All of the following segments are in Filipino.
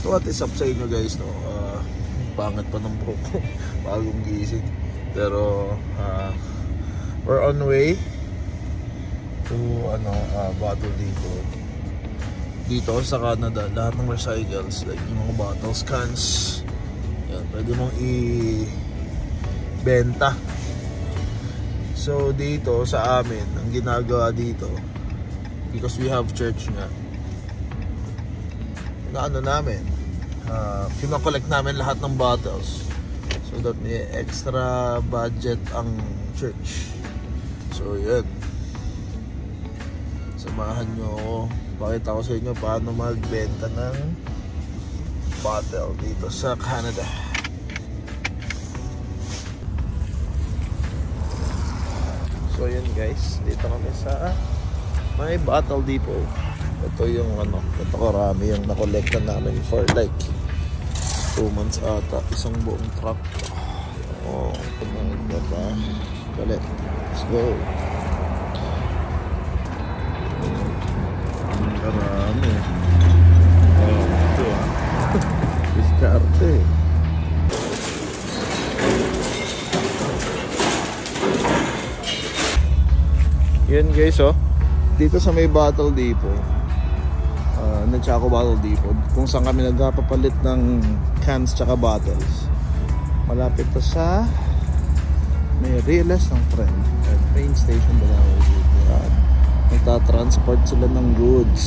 So what is up sa inyo guys, no? Pangit pa ng buhok ko. Bagong gising. Pero we're on way to bottle dito sa Canada. Lahat ng recycles, like yung mga bottles, cans, yan, pwede mong i-benta. So dito sa amin, ang ginagawa dito, because we have church nga, namin kinokollect namin lahat ng bottles so that may extra budget ang church. So yun, samahan nyo ako, pakita ko sa inyo paano magbenta ng bottle dito sa Canada. So yun guys, dito kami sa may bottle depot. Ito yung ito karami yung nakolekta namin for like 2 months ata, isang buong truck. Kumain pa galit. Let's go. Karami. Ito diskarte. Yan guys, dito sa may bottle depot, Chaco Bottle Depot, kung saan kami nagpapalit ng cans tsaka bottles. Malapit to sa may Rieles ng train station ba na dito. Nagtatransport sila ng goods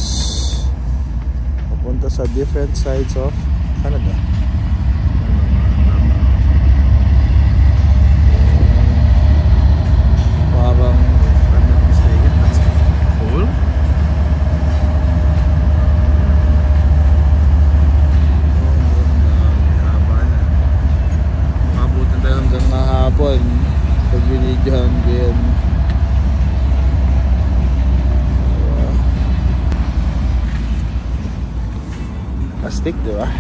papunta sa different sides of Canada. Parang cool. Hapon pag binidyohan ko yan. Astig, diba?